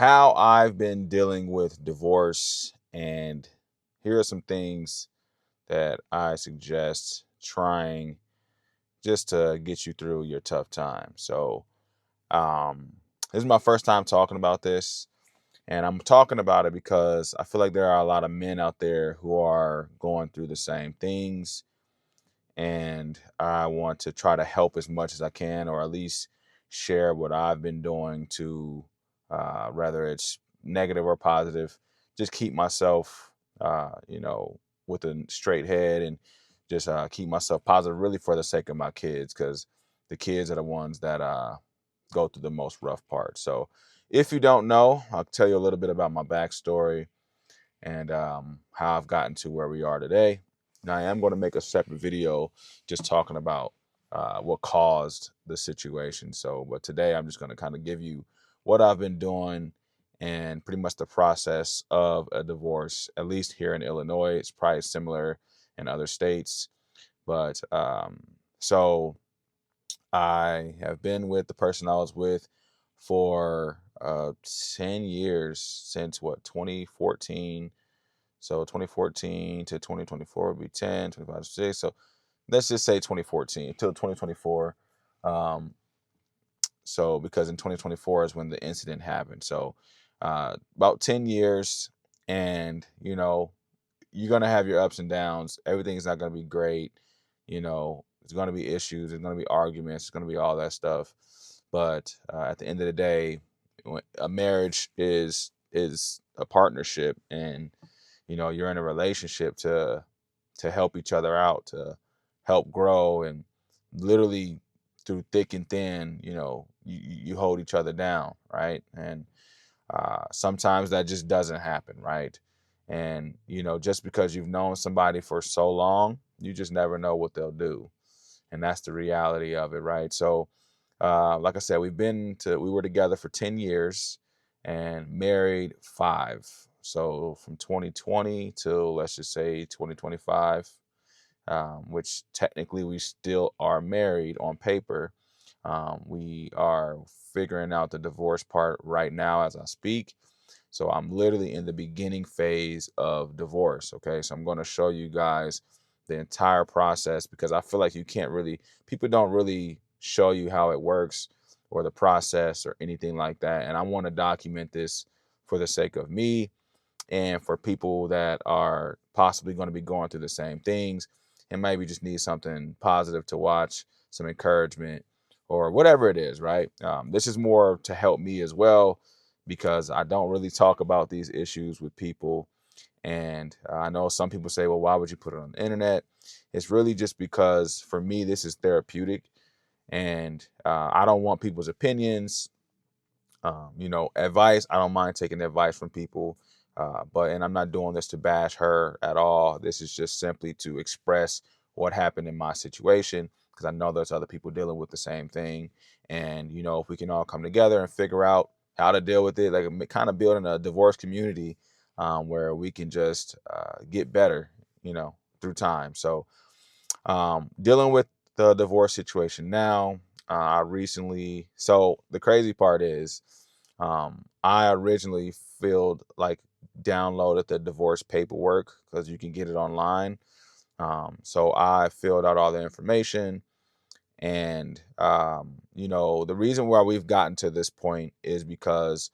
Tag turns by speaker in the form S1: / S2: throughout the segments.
S1: how I've been dealing with divorce, and here are some things that I suggest trying just to get you through your tough time. Um, this is my first time talking about this, and I'm talking about it because I feel like there are a lot of men out there who are going through the same things, and I want to try to help as much as I can, or at least share what I've been doing to, whether it's negative or positive, just keep myself, with a straight head and just keep myself positive, really for the sake of my kids, because the kids are the ones that go through the most rough part. So, if you don't know, I'll tell you a little bit about my backstory and how I've gotten to where we are today. Now, I am going to make a separate video just talking about what caused the situation. So, but today I'm just going to kind of give you what I've been doing and pretty much the process of a divorce, at least here in Illinois. It's probably similar in other states. But so I have been with the person I was with for 10 years, since what, 2014. So 2014 to 2024 would be 10, 25, 6. So let's just say 2014 till 2024. Um, so because in 2024 is when the incident happened. So about 10 years, and you're gonna have your ups and downs. Everything's not gonna be great. There's gonna be issues. There's gonna be arguments. There's gonna be all that stuff. But at the end of the day, a marriage is a partnership, and you're in a relationship to help each other out, to help grow, and literally through thick and thin, you hold each other down, right? And sometimes that just doesn't happen, right? And just because you've known somebody for so long, you just never know what they'll do, and that's the reality of it, right? So like I said, we were together for 10 years and married 5. So from 2020 till, let's just say, 2025, which technically we still are married on paper. We are figuring out the divorce part right now as I speak. So I'm literally in the beginning phase of divorce. Okay. So I'm going to show you guys the entire process, because I feel like people don't really show you how it works or the process or anything like that. And I want to document this for the sake of me and for people that are possibly going to be going through the same things and maybe just need something positive to watch, some encouragement, or whatever it is, right? This is more to help me as well, because I don't really talk about these issues with people. And I know some people say, well, why would you put it on the internet? It's really just because for me, this is therapeutic, and I don't want people's opinions. Advice. I don't mind taking advice from people, and I'm not doing this to bash her at all. This is just simply to express what happened in my situation, because I know there's other people dealing with the same thing. And if we can all come together and figure out how to deal with it, like kind of building a divorce community, where we can just get better, through time. So dealing with the divorce situation now. So the crazy part is, I originally filled like downloaded the divorce paperwork because you can get it online. So I filled out all the information, and the reason why we've gotten to this point is because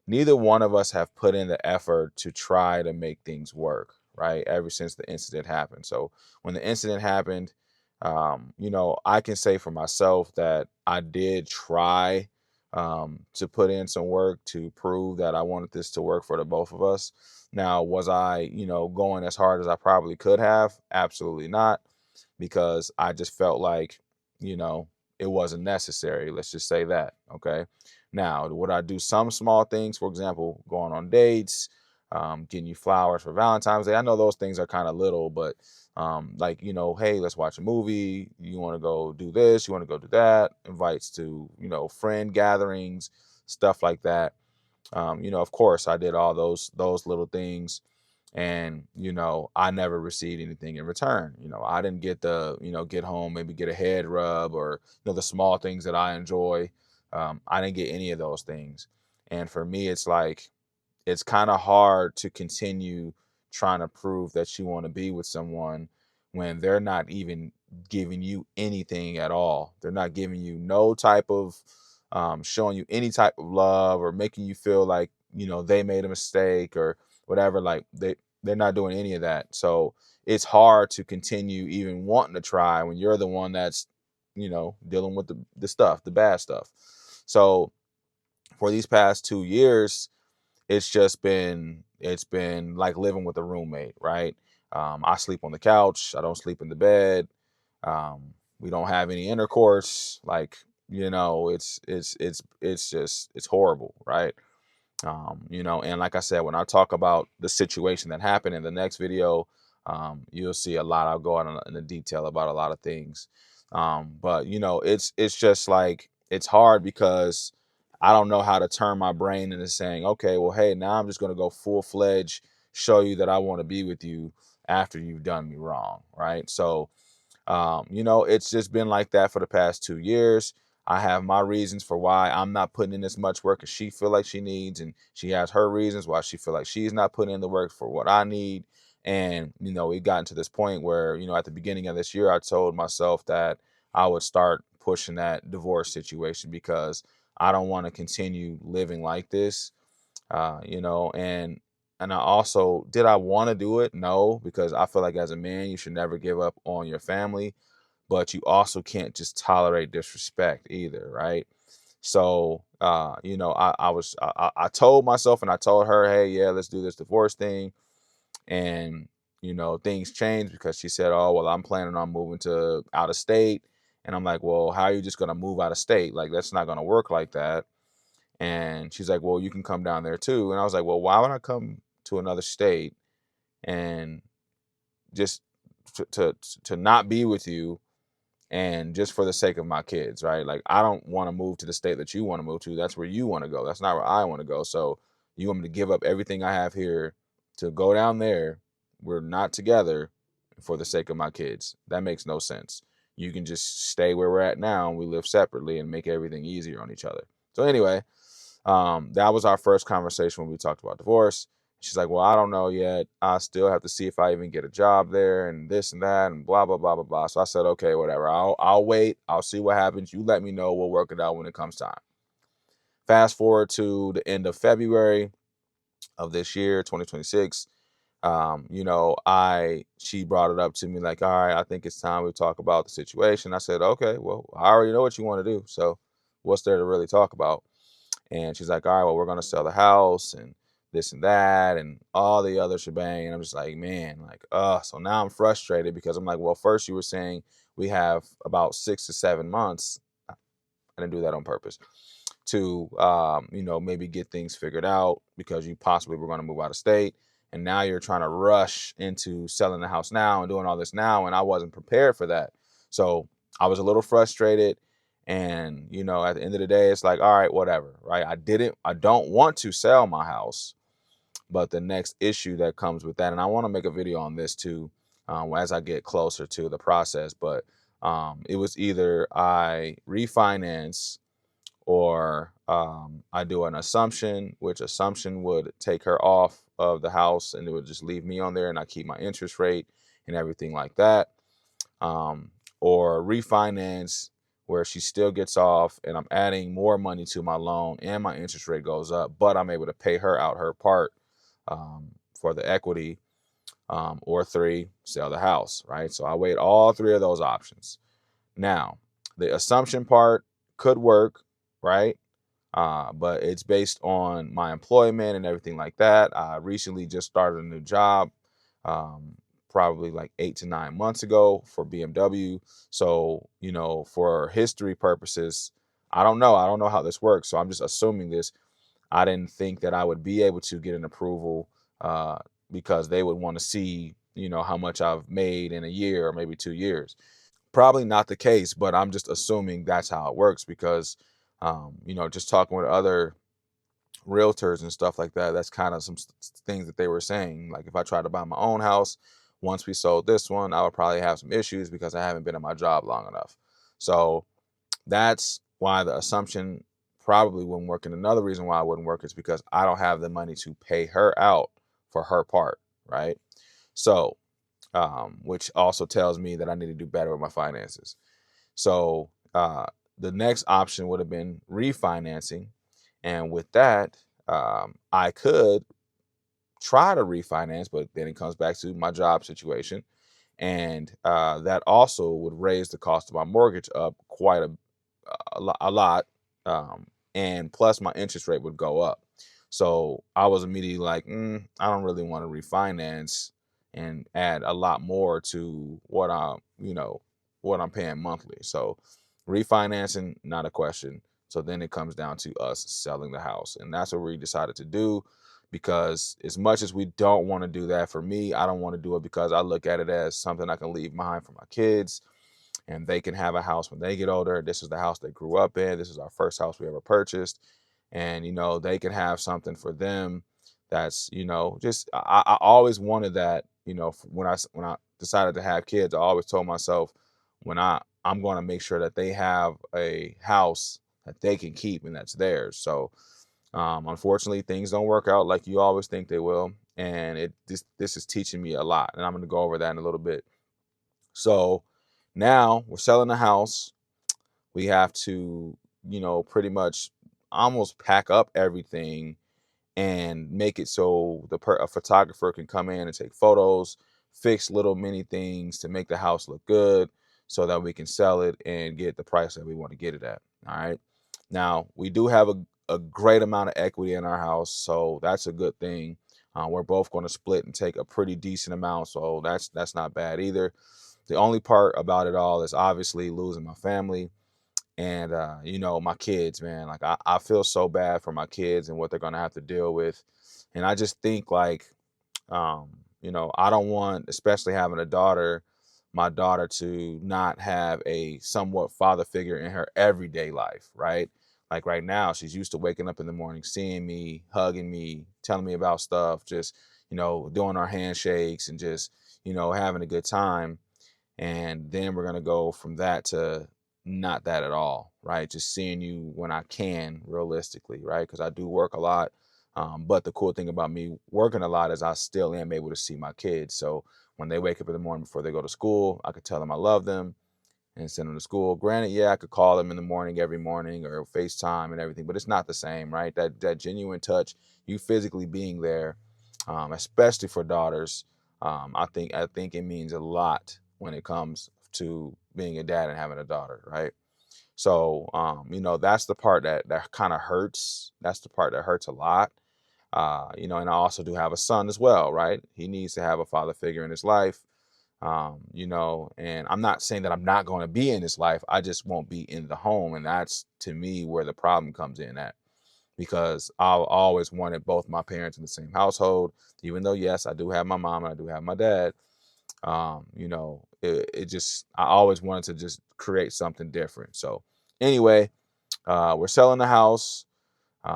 S1: neither one of us have put in the effort to try to make things work, right? Ever since the incident happened. So when the incident happened, I can say for myself that I did try to put in some work to prove that I wanted this to work for the both of us. Now, was I, going as hard as I probably could have? Absolutely not, because I just felt like, you know, it wasn't necessary. Let's just say that. Okay. Now, would I do some small things? For example, going on dates, getting you flowers for Valentine's Day. I know those things are kind of little, but like, hey, let's watch a movie. You want to go do this? You want to go do that? Invites to, friend gatherings, stuff like that. Of course, I did all those little things, and I never received anything in return. I didn't get get home, maybe get a head rub, or the small things that I enjoy. I didn't get any of those things. And for me, it's like, it's kind of hard to continue trying to prove that you want to be with someone when they're not even giving you anything at all. They're not giving you no type of showing you any type of love or making you feel like, they made a mistake or whatever. Like they're not doing any of that. So it's hard to continue even wanting to try when you're the one that's, dealing with the stuff, the bad stuff. So for these past 2 years, it's been like living with a roommate, right? I sleep on the couch. I don't sleep in the bed. We don't have any intercourse. Like, it's horrible, right? And like I said, when I talk about the situation that happened in the next video, you'll see a lot. I'll go on in the detail about a lot of things. But it's just like, it's hard because I don't know how to turn my brain into saying, okay, well, hey, now I'm just going to go full fledged, show you that I want to be with you after you've done me wrong, right? So it's just been like that for the past 2 years. I have my reasons for why I'm not putting in as much work as she feel like she needs, and she has her reasons why she feel like she's not putting in the work for what I need. And we gotten to this point where at the beginning of this year, I told myself that I would start pushing that divorce situation because I don't want to continue living like this. And I also, did I want to do it? No, because I feel like as a man, you should never give up on your family, but you also can't just tolerate disrespect either, right? So, I told myself and I told her, hey, yeah, let's do this divorce thing. And, things changed because she said, oh, well, I'm planning on moving to out of state. And I'm like, well, how are you just going to move out of state? Like, that's not going to work like that. And she's like, well, you can come down there too. And I was like, well, why would I come to another state and just to not be with you, and just for the sake of my kids, right? Like, I don't want to move to the state that you want to move to. That's where you want to go. That's not where I want to go. So you want me to give up everything I have here to go down there? We're not together for the sake of my kids. That makes no sense. You can just stay where we're at now and we live separately and make everything easier on each other. So anyway, that was our first conversation when we talked about divorce. She's like, well, I don't know yet. I still have to see if I even get a job there and this and that and blah, blah, blah, blah, blah. So I said, okay, whatever. I'll wait. I'll see what happens. You let me know. We'll work it out when it comes time. Fast forward to the end of February of this year, 2026. She brought it up to me like, all right, I think it's time we talk about the situation. I said, okay, well, I already know what you want to do. So what's there to really talk about? And she's like, all right, well, we're going to sell the house and this and that and all the other shebang. And I'm just like, man, like, so now I'm frustrated because I'm like, well, first you were saying we have about 6 to 7 months. I didn't do that on purpose to, maybe get things figured out because you possibly were going to move out of state. And now you're trying to rush into selling the house now and doing all this now. And I wasn't prepared for that. So I was a little frustrated. And, at the end of the day, it's like, all right, whatever, right? I don't want to sell my house, but the next issue that comes with that, and I want to make a video on this too, as I get closer to the process, but it was either I refinance or I do an assumption, which assumption would take her off of the house and it would just leave me on there and I keep my interest rate and everything like that. Um, or refinance where she still gets off and I'm adding more money to my loan and my interest rate goes up, but I'm able to pay her out her part for the equity, or three, sell the house, right? So I weighed all three of those options. Now, the assumption part could work, right? But it's based on my employment and everything like that. I recently just started a new job, um, probably like 8 to 9 months ago for BMW. So, for history purposes, I don't know. I don't know how this works. So I'm just assuming this. I didn't think that I would be able to get an approval because they would want to see, how much I've made in a year or maybe 2 years. Probably not the case, but I'm just assuming that's how it works because, just talking with other realtors and stuff like that, that's kind of some things that they were saying. Like if I tried to buy my own house, once we sold this one, I would probably have some issues because I haven't been in my job long enough. So that's why the assumption probably wouldn't work. And another reason why it wouldn't work is because I don't have the money to pay her out for her part, right? So, which also tells me that I need to do better with my finances. So, the next option would have been refinancing. And with that, I could try to refinance, but then it comes back to my job situation. And that also would raise the cost of my mortgage up quite a lot. Um, and plus, my interest rate would go up. So I was immediately like, I don't really want to refinance and add a lot more to what I'm paying monthly. So refinancing, not a question. So then it comes down to us selling the house. And that's what we decided to do, because as much as we don't want to do that, for me, I don't want to do it because I look at it as something I can leave behind for my kids, and they can have a house when they get older. This is the house they grew up in. This is our first house we ever purchased. And, they can have something for them that's, just, I always wanted that, when I decided to have kids, I always told myself, I'm going to make sure that they have a house that they can keep and that's theirs. So, unfortunately, things don't work out like you always think they will, and this is teaching me a lot, and I'm going to go over that in a little bit. So now we're selling the house. We have to, pretty much almost pack up everything and make it so a photographer can come in and take photos, fix little mini things to make the house look good, so that we can sell it and get the price that we want to get it at. All right. Now we do have a great amount of equity in our house, so that's a good thing. We're both going to split and take a pretty decent amount, so that's not bad either. The only part about it all is obviously losing my family and my kids, man. Like I feel so bad for my kids and what they're gonna have to deal with. And I just think like um, I don't want, especially having a daughter, my daughter to not have a somewhat father figure in her everyday life, right? Like right now, she's used to waking up in the morning, seeing me, hugging me, telling me about stuff, just, doing our handshakes and just, having a good time. And then we're going to go from that to not that at all, right? Just seeing you when I can, realistically, right? Because I do work a lot. But the cool thing about me working a lot is I still am able to see my kids. So when they wake up in the morning before they go to school, I could tell them I love them and send them to school. Granted, yeah, I could call them in the morning every morning or FaceTime and everything, but it's not the same, right? That genuine touch, you physically being there, especially for daughters, I think it means a lot when it comes to being a dad and having a daughter, right? So, that's the part that kind of hurts. That's the part that hurts a lot. And I also do have a son as well, right? He needs to have a father figure in his life. And I'm not saying that I'm not going to be in his life. I just won't be in the home. And that's to me where the problem comes in at, because I've always wanted both my parents in the same household, even though, yes, I do have my mom and I do have my dad. I always wanted to just create something different. So anyway, we're selling the house.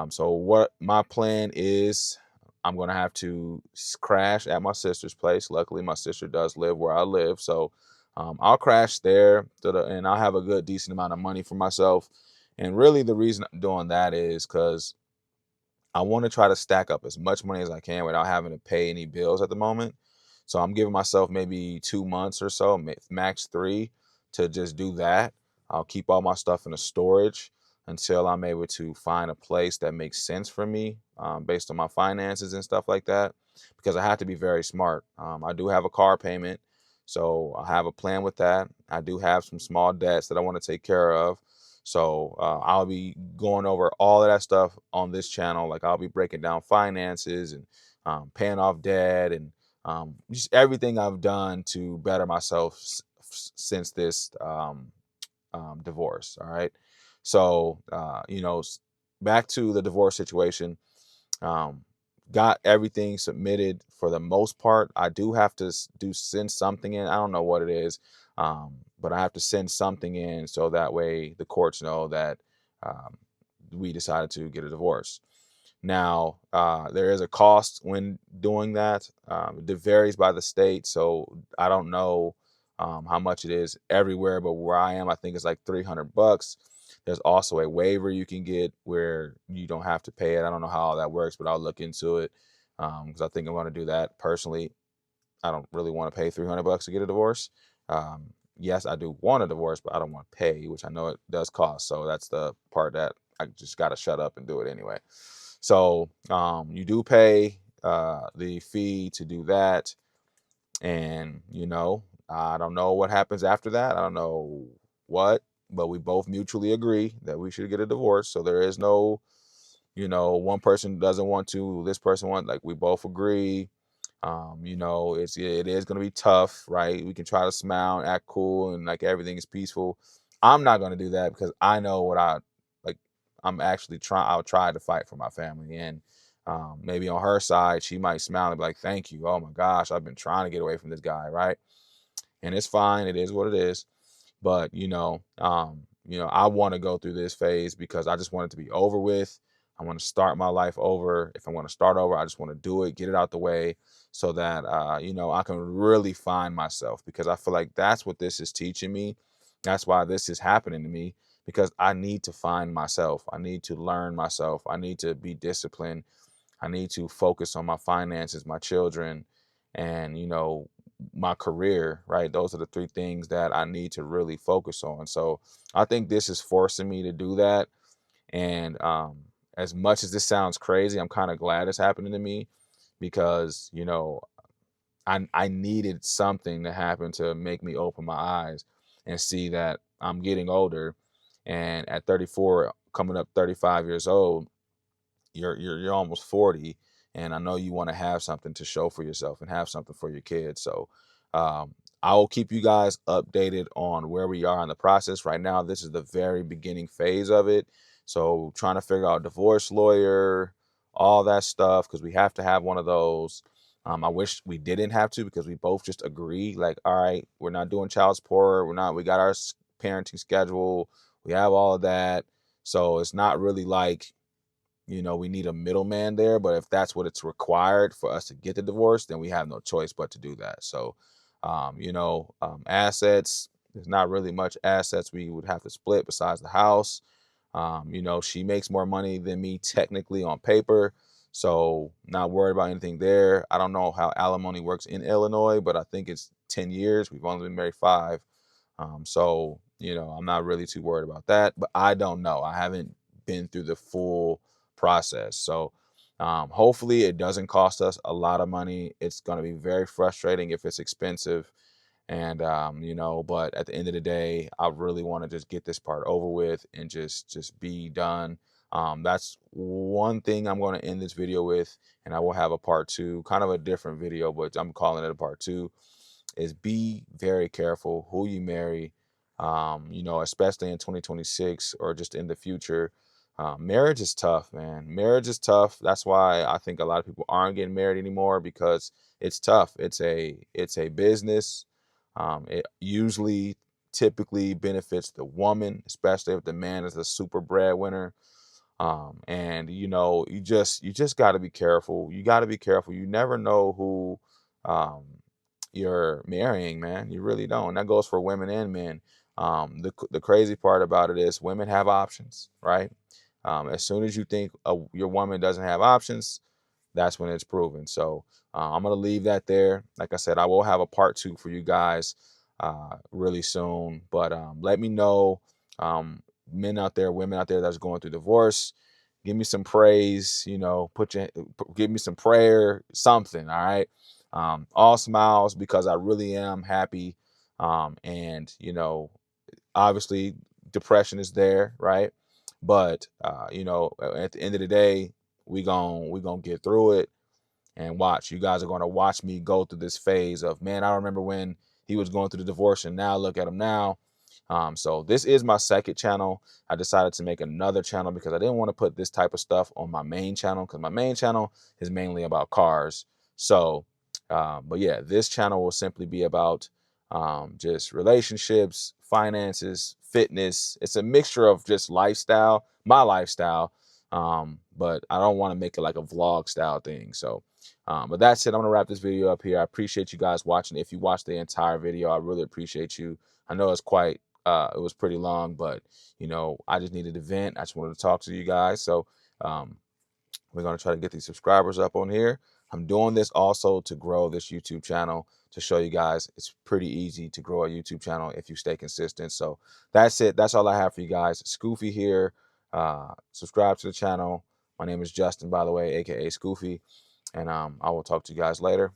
S1: So what my plan is, I'm going to have to crash at my sister's place. Luckily, my sister does live where I live. So I'll crash there and I'll have a good, decent amount of money for myself. And really the reason I'm doing that is because I want to try to stack up as much money as I can without having to pay any bills at the moment. So I'm giving myself maybe 2 months or so, max three, to just do that. I'll keep all my stuff in a storage until I'm able to find a place that makes sense for me, based on my finances and stuff like that, because I have to be very smart. I do have a car payment, so I have a plan with that. I do have some small debts that I want to take care of. So I'll be going over all of that stuff on this channel. Like I'll be breaking down finances and paying off debt and just everything I've done to better myself since this divorce. All right. So, back to the divorce situation. Um, got everything submitted for the most part. I do have to send something in. I don't know what it is, but I have to send something in so that way the courts know that um, we decided to get a divorce. Now, there is a cost when doing that. It varies by the state, so I don't know how much it is everywhere, but where I am, I think it's like $300. There's also a waiver you can get where you don't have to pay it. I don't know how all that works, but I'll look into it because I think I'm going to do that personally. I don't really want to pay $300 to get a divorce. Yes, I do want a divorce, but I don't want to pay, which I know it does cost. So that's the part that I just got to shut up and do it anyway. So you do pay the fee to do that. And, I don't know what happens after that. I don't know what, but we both mutually agree that we should get a divorce. So there is no, one person doesn't want to, this person wants, like we both agree. It is gonna be tough, right? We can try to smile and act cool and like everything is peaceful. I'm not gonna do that because I know what I like. I'm actually trying. I'll try to fight for my family, and maybe on her side, she might smile and be like, "Thank you. Oh my gosh, I've been trying to get away from this guy, right?" And it's fine. It is what it is. But I want to go through this phase because I just want it to be over with. I want to start my life over. If I want to start over, I just want to do it, get it out the way, so that I can really find myself. Because I feel like that's what this is teaching me. That's why this is happening to me, because I need to find myself. I need to learn myself. I need to be disciplined. I need to focus on my finances, my children, and my career, right? Those are the three things that I need to really focus on. So I think this is forcing me to do that. And as much as this sounds crazy, I'm kind of glad it's happening to me because, I needed something to happen to make me open my eyes and see that I'm getting older. And at 34, coming up 35 years old, you're almost 40, and I know you want to have something to show for yourself and have something for your kids. So um, I will keep you guys updated on where we are in the process. Right now, this is the very beginning phase of it. So trying to figure out divorce lawyer, all that stuff, because we have to have one of those. I wish we didn't have to, because we both just agree, like, all right, we're not doing child support. We got our parenting schedule. We have all of that. So it's not really like, we need a middleman there. But if that's what it's required for us to get the divorce, then we have no choice but to do that. So, assets, there's not really much assets we would have to split besides the house. She makes more money than me technically on paper. So, not worried about anything there. I don't know how alimony works in Illinois, but I think it's 10 years. We've only been married 5. So, I'm not really too worried about that, but I don't know. I haven't been through the full process. So, hopefully it doesn't cost us a lot of money. It's going to be very frustrating if it's expensive. And, but at the end of the day, I really want to just get this part over with and just be done. That's one thing I'm going to end this video with, and I will have a part 2, kind of a different video, but I'm calling it a part 2, is be very careful who you marry, especially in 2026 or just in the future. Marriage is tough, man. Marriage is tough. That's why I think a lot of people aren't getting married anymore, because it's tough. It's a business. It usually typically benefits the woman, especially if the man is a super breadwinner. And you just got to be careful. You got to be careful. You never know who um, you're marrying, man. You really don't. And that goes for women and men. The crazy part about it is women have options, right? As soon as you think your woman doesn't have options, that's when it's proven. So I'm gonna leave that there. Like I said, I will have a part 2 for you guys really soon. But let me know, men out there, women out there that's going through divorce. Give me some praise. Give me some prayer, something. All right. All smiles, because I really am happy. And obviously depression is there, right? But at the end of the day, we gonna get through it. And watch, you guys are going to watch me go through this phase of, man, I remember when he was going through the divorce, and now look at him now. So this is my second channel. I decided to make another channel because I didn't want to put this type of stuff on my main channel, because my main channel is mainly about cars. So but yeah, this channel will simply be about just relationships, finances, fitness. It's a mixture of just lifestyle, my lifestyle. But I don't want to make it like a vlog style thing. So but that's it. I'm gonna wrap this video up here. I appreciate you guys watching. If you watched the entire video, I really appreciate you. I know it's quite It was pretty long, but I just needed to vent. I just wanted to talk to you guys. So um, we're going to try to get these subscribers up on here. I'm doing this also to grow this YouTube channel, to show you guys it's pretty easy to grow a YouTube channel if you stay consistent. So that's it. That's all I have for you guys. Scoofy here. Subscribe to the channel. My name is Justin, by the way, aka Scoofy. And I will talk to you guys later.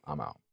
S1: I'm out.